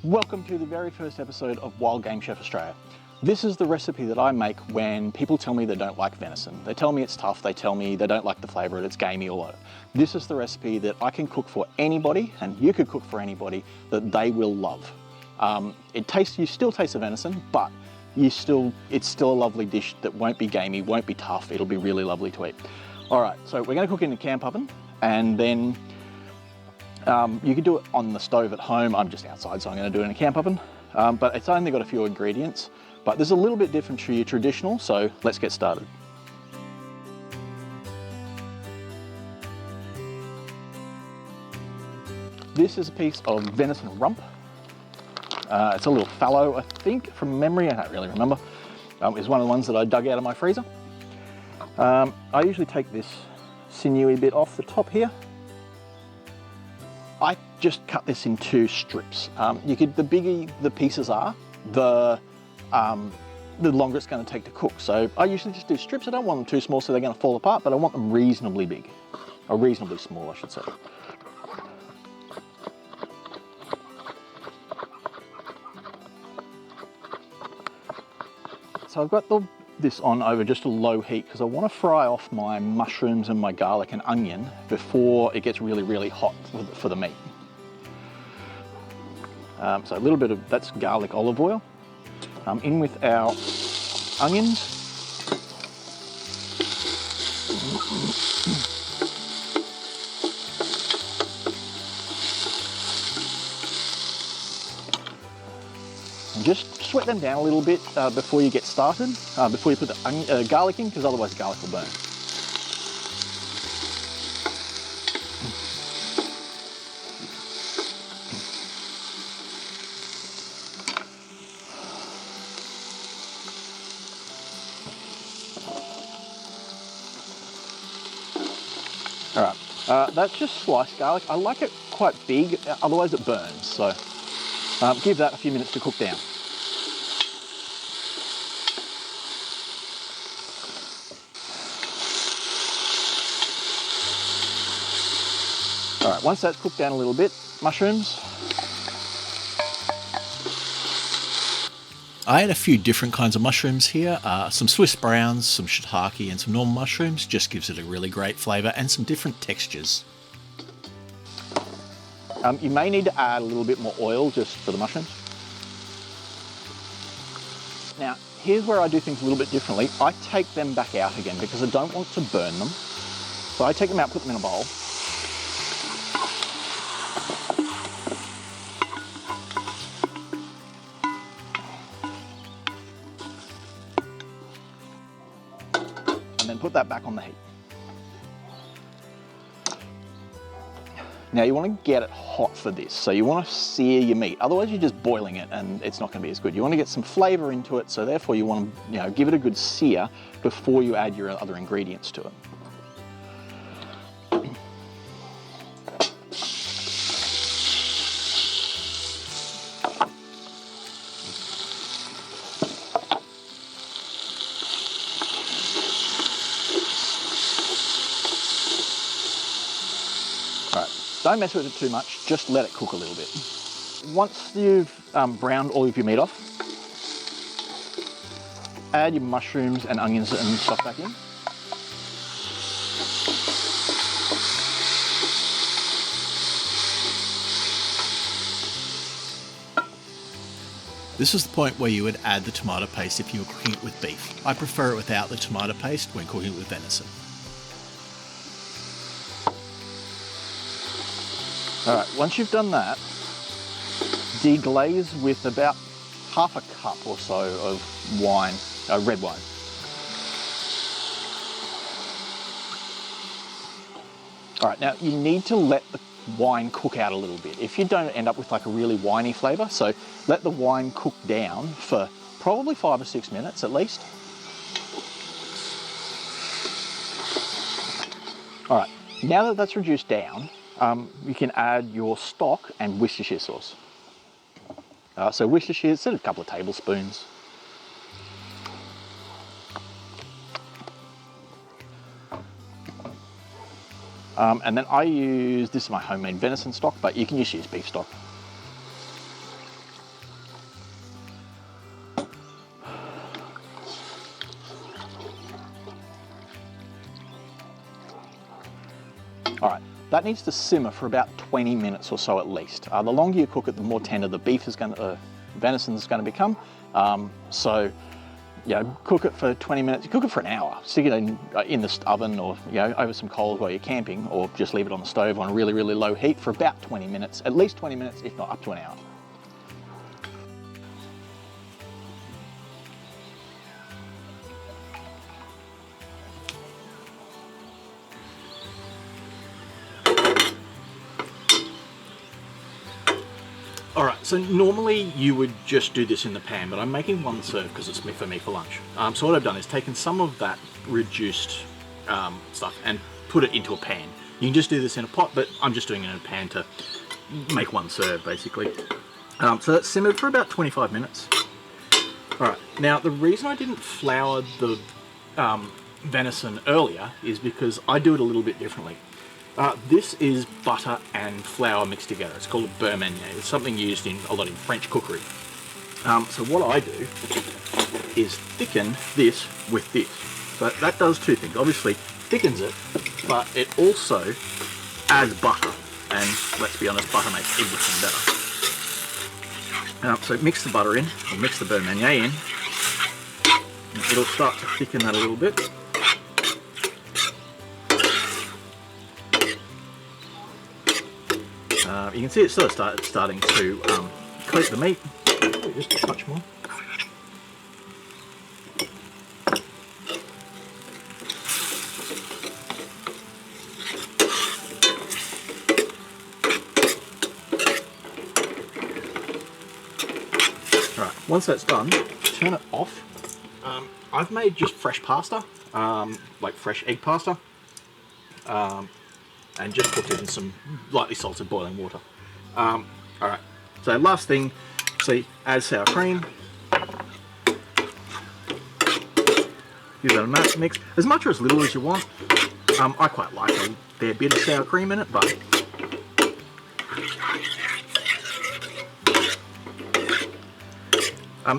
Welcome to the very first episode of Wild Game Chef Australia. This is the recipe that I make when people tell me they don't like venison. They tell me it's tough, they tell me they don't like the flavour, it's gamey or whatever. This is the recipe that I can cook for anybody, and you could cook for anybody, that they will love. You still taste the venison, but it's still a lovely dish that won't be gamey, won't be tough, it'll be really lovely to eat. All right, so we're gonna cook it in a camp oven, and then you could do it on the stove at home. I'm just outside, so I'm going to do it in a camp oven. But it's only got a few ingredients, but there's a little bit different to your traditional, so let's get started. This is a piece of venison rump. It's a little fallow, I think, from memory. I don't really remember. It's one of the ones that I dug out of my freezer. I usually take this sinewy bit off the top here. I just cut this in 2 strips. The bigger the pieces are, the longer it's going to take to cook. So I usually just do strips. I don't want them too small so they're going to fall apart, but I want them reasonably big, or reasonably small, I should say. So I've got this on over just a low heat because I want to fry off my mushrooms and my garlic and onion before it gets really, really hot for the meat. So a little bit of, that's garlic olive oil. In with our onions. And just sweat them down a little bit before you get started, before you put the garlic in, because otherwise the garlic will burn. All right, that's just sliced garlic. I like it quite big, otherwise it burns. So give that a few minutes to cook down. All right, once that's cooked down a little bit, mushrooms. I had a few different kinds of mushrooms here, some Swiss browns, some shiitake and some normal mushrooms. Just gives it a really great flavour and some different textures. You may need to add a little bit more oil just for the mushrooms. Now, here's where I do things a little bit differently. I take them back out again because I don't want to burn them. So I take them out, put them in a bowl. And then put that back on the heat. Now you want to get it hot for this, so you want to sear your meat. Otherwise you're just boiling it and it's not going to be as good. You want to get some flavour into it, so therefore you want to give it a good sear before you add your other ingredients to it. Don't mess with it too much, just let it cook a little bit. Once you've browned all of your meat off, add your mushrooms and onions and stuff back in. This is the point where you would add the tomato paste if you were cooking it with beef. I prefer it without the tomato paste when cooking it with venison. All right, once you've done that, deglaze with about half a cup or so of wine, red wine. All right, now you need to let the wine cook out a little bit. If you don't end up with like a really winey flavour, so let the wine cook down for probably 5 or 6 minutes at least. All right, now that that's reduced down, you can add your stock and Worcestershire sauce. So Worcestershire, sort of a couple of tablespoons. And then I use, this is my homemade venison stock, but you can just use beef stock. All right, that needs to simmer for about 20 minutes or so at least. The longer you cook it, the more tender the venison is going to become. So, cook it for 20 minutes. You cook it for an hour. Stick it in the oven or over some coals while you're camping, or just leave it on the stove on a really, really low heat for about 20 minutes, at least 20 minutes, if not up to an hour. Alright, so normally you would just do this in the pan, but I'm making one serve because it's for me for lunch. So what I've done is taken some of that reduced stuff and put it into a pan. You can just do this in a pot, but I'm just doing it in a pan to make one serve, basically. So that's simmered for about 25 minutes. Alright, now the reason I didn't flour the venison earlier is because I do it a little bit differently. This is butter and flour mixed together. It's called a beurre manier. It's something used a lot in French cookery. So what I do is thicken this with this. So that does two things. Obviously thickens it, but it also adds butter. And let's be honest, butter makes everything better. So mix the butter in, or mix the beurre manier in. And it'll start to thicken that a little bit. You can see it's sort of starting to coat the meat. Just a touch more. Alright, once that's done, turn it off. I've made just fresh pasta, like fresh egg pasta. And just put it in some lightly salted boiling water. Alright, so last thing, see, add sour cream. Give that a mix, as much or as little as you want. I quite like a fair bit of sour cream in it, but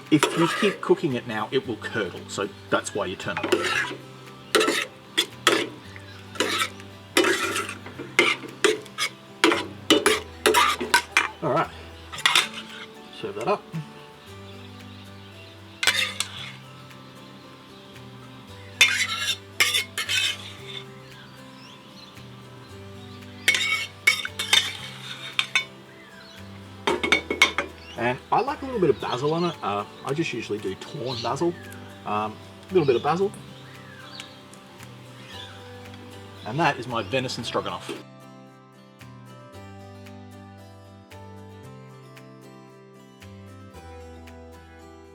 if you keep cooking it now, it will curdle, so that's why you turn it off. Alright, serve that up. And I like a little bit of basil on it. I just usually do torn basil. A little bit of basil. And that is my venison stroganoff.